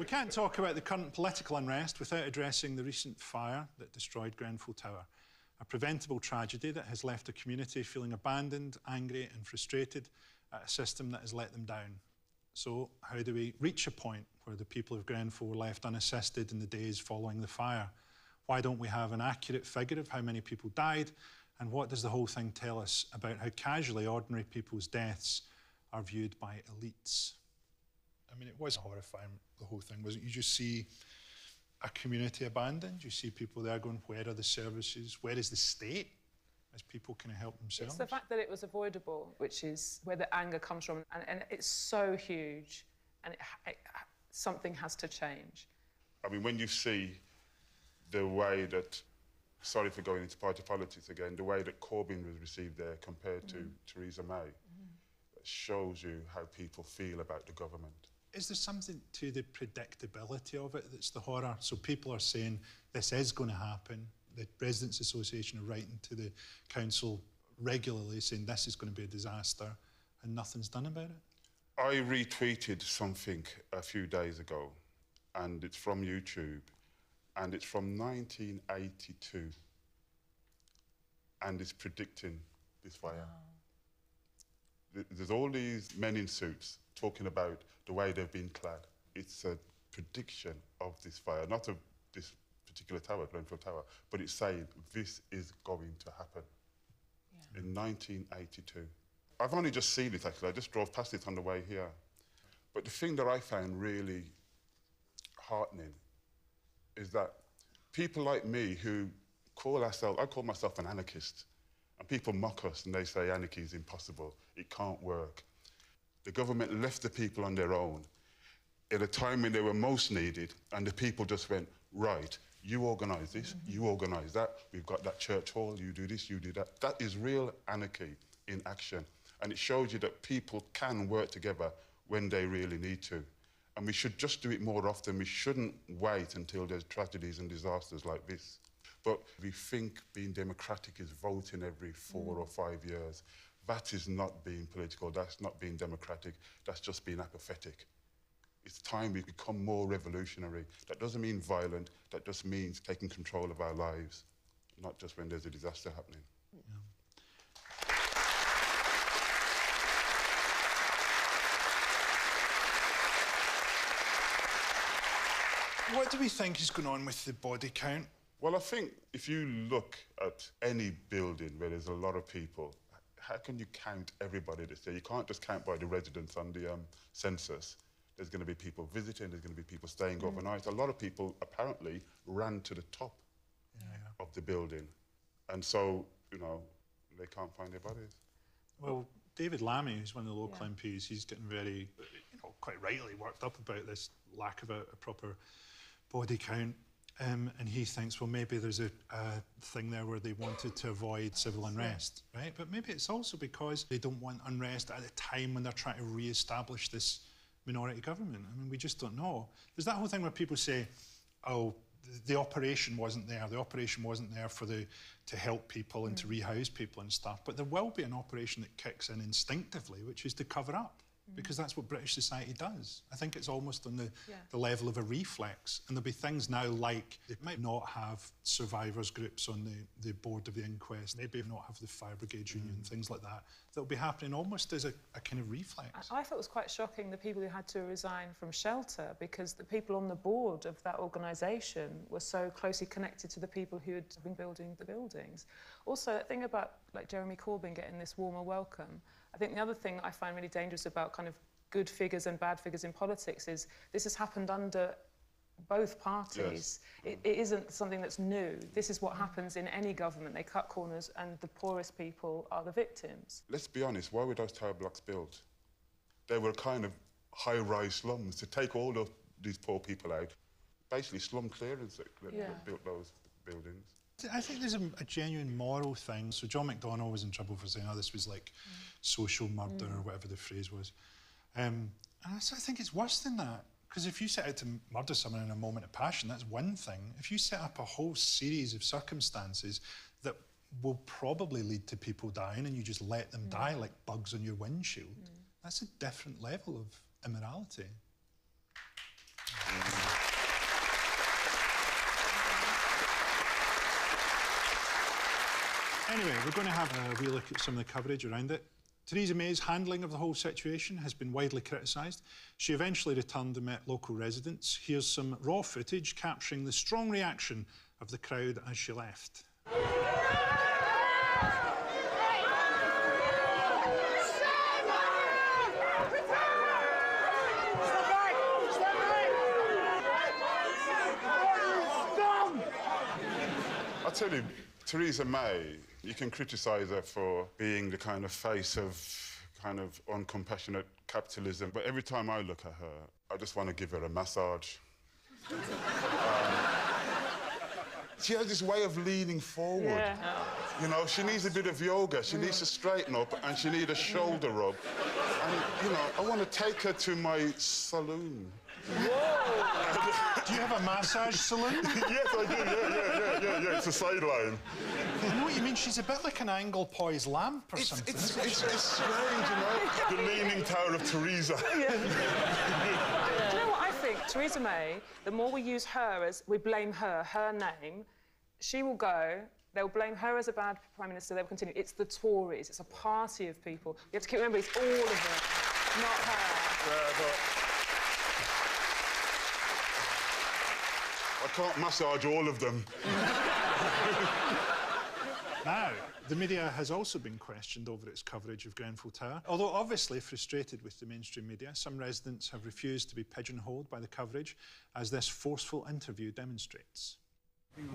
We can't talk about the current political unrest without addressing the recent fire that destroyed Grenfell Tower, a preventable tragedy that has left a community feeling abandoned, angry and frustrated at a system that has let them down. So how do we reach a point where the people of Grenfell were left unassisted in the days following the fire? Why don't we have an accurate figure of how many people died? And what does the whole thing tell us about how casually ordinary people's deaths are viewed by elites? I mean, it was horrifying, the whole thing, wasn't it? You just see a community abandoned. You see people there going, where are the services? Where is the state? As people can help themselves. It's the fact that it was avoidable, which is where the anger comes from. And it's so huge, and something has to change. I mean, when you see the way that, sorry for going into party politics again, the way that Corbyn was received there compared to Theresa May, it shows you how people feel about the government. Is there something to the predictability of it that's the horror? So people are saying this is going to happen. The Residents' Association are writing to the council regularly saying this is going to be a disaster, and nothing's done about it. I retweeted something a few days ago, and it's from YouTube, and it's from 1982, and it's predicting this fire. Wow. There's all these men in suits talking about the way they've been clad. It's a prediction of this fire, not of this particular tower, Grenfell Tower, but it's saying this is going to happen in 1982. I've only just seen it, actually. I just drove past it on the way here. But the thing that I found really heartening is that people like me who call ourselves, I call myself an anarchist, and people mock us and they say anarchy is impossible, it can't work. The government left the people on their own at a time when they were most needed, and the people just went, right, you organise this, you organise that, we've got that church hall, you do this, you do that. That is real anarchy in action. And it shows you that people can work together when they really need to. And we should just do it more often. We shouldn't wait until there's tragedies and disasters like this. But we think being democratic is voting every 4 or 5 years. That is not being political, that's not being democratic, that's just being apathetic. It's time we become more revolutionary. That doesn't mean violent, that just means taking control of our lives, not just when there's a disaster happening. Yeah. What do we think is going on with the body count? Well, I think if you look at any building where there's a lot of people, how can you count everybody that's there? You can't just count by the residents on the census. There's going to be people visiting, there's going to be people staying overnight. A lot of people apparently ran to the top of the building. And so, you know, they can't find their bodies. Well, David Lammy, who's one of the local MPs, he's getting very, quite rightly worked up about this lack of a proper body count. And he thinks, well, maybe there's a thing there where they wanted to avoid civil unrest, right? But maybe it's also because they don't want unrest at a time when they're trying to re-establish this minority government. I mean, we just don't know. There's that whole thing where people say, oh, the operation wasn't there. The operation wasn't there to help people and to rehouse people and stuff. But there will be an operation that kicks in instinctively, which is to cover up. Because that's what British society does. I think it's almost on the level of a reflex. And there'll be things now like they might not have survivors groups on the board of the inquest, maybe not have the fire brigade union, things like that. That'll be happening almost as a kind of reflex. I thought it was quite shocking the people who had to resign from shelter, because the people on the board of that organisation were so closely connected to the people who had been building the buildings. Also, the thing about like Jeremy Corbyn getting this warmer welcome, I think the other thing I find really dangerous about kind of good figures and bad figures in politics is this has happened under both parties. It isn't something that's new. This is what happens in any government. They cut corners and the poorest people are the victims. Let's be honest, why were those tower blocks built? They were kind of high-rise slums. To take all of these poor people out, basically slum clearance that built those buildings. I think there's a genuine moral thing. So John McDonnell was in trouble for saying, oh, this was like social murder or whatever the phrase was. And I think it's worse than that. Because if you set out to murder someone in a moment of passion, that's one thing. If you set up a whole series of circumstances that will probably lead to people dying and you just let them die like bugs on your windshield, that's a different level of immorality. Anyway, we're going to have a wee look at some of the coverage around it. Theresa May's handling of the whole situation has been widely criticised. She eventually returned and met local residents. Here's some raw footage capturing the strong reaction of the crowd as she left. I tell you, Theresa May, you can criticise her for being the kind of face of kind of uncompassionate capitalism, but every time I look at her, I just want to give her a massage. She has this way of leaning forward. Yeah. You know, she needs a bit of yoga, she needs to straighten up, and she needs a shoulder rub. And, you know, I want to take her to my saloon. Whoa! Do you have a massage saloon? Yes, I do, yeah. It's a sideline. I know what you mean. She's a bit like an angle-poised lamp or something. It's strange, you know? The Leaning Tower of Theresa. Yeah. Do you know what I think? Theresa May, the more we use her as, we blame her name, she will go, they'll blame her as a bad Prime Minister, they'll continue. It's the Tories, it's a party of people. You have to keep remembering, it's all of them, not her. Yeah, but I can't massage all of them. Now, the media has also been questioned over its coverage of Grenfell Tower. Although obviously frustrated with the mainstream media, some residents have refused to be pigeonholed by the coverage, as this forceful interview demonstrates.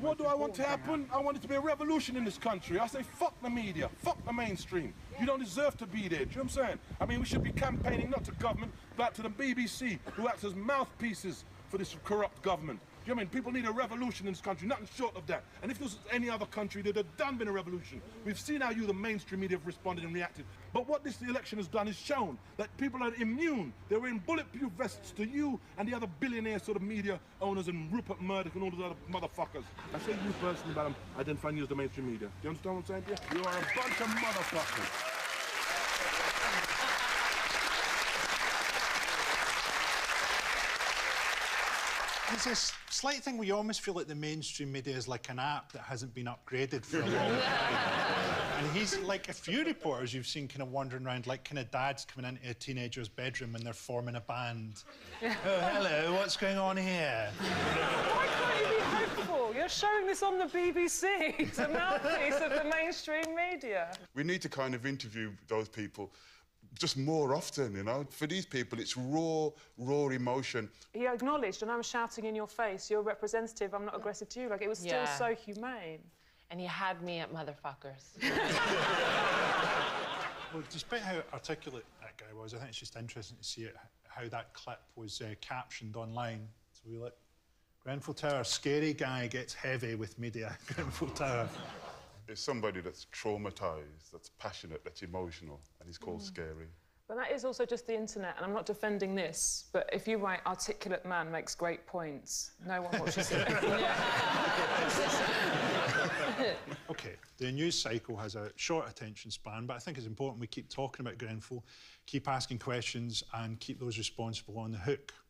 What do I want to happen? I want it to be a revolution in this country. I say fuck the media, fuck the mainstream. You don't deserve to be there, do you know what I'm saying? I mean, we should be campaigning not to government, but to the BBC, who acts as mouthpieces for this corrupt government. You know what I mean? People need a revolution in this country, nothing short of that. And if this was any other country, there'd have done been a revolution. We've seen how you, the mainstream media, have responded and reacted. But what this election has done is shown that people are immune. They're wearing bulletproof vests to you and the other billionaire sort of media owners and Rupert Murdoch and all those other motherfuckers. I say you personally, but I'm identifying you as the mainstream media. Do you understand what I'm saying to you? You are a bunch of motherfuckers. There's this slight thing where you almost feel like the mainstream media is like an app that hasn't been upgraded for a long time. And he's like a few reporters you've seen kind of wandering around like kind of dads coming into a teenager's bedroom when they're forming a band. Oh, hello, what's going on here? Why can't you be hopeful? You're showing this on the BBC. It's a mouthpiece of the mainstream media. We need to kind of interview those people just more often, you know? For these people, it's raw emotion. He acknowledged, and I'm shouting in your face, you're a representative, I'm not aggressive to you. Like, it was still so humane. And he had me at motherfuckers. Well, despite how articulate that guy was, I think it's just interesting to see it, how that clip was captioned online. So we look, Grenfell Tower, scary guy gets heavy with media. Grenfell Tower. It's somebody that's traumatised, that's passionate, that's emotional, and he's called scary. But that is also just the internet, and I'm not defending this, but if you write articulate man makes great points, no one watches it. OK, the news cycle has a short attention span, but I think it's important we keep talking about Grenfell, keep asking questions and keep those responsible on the hook.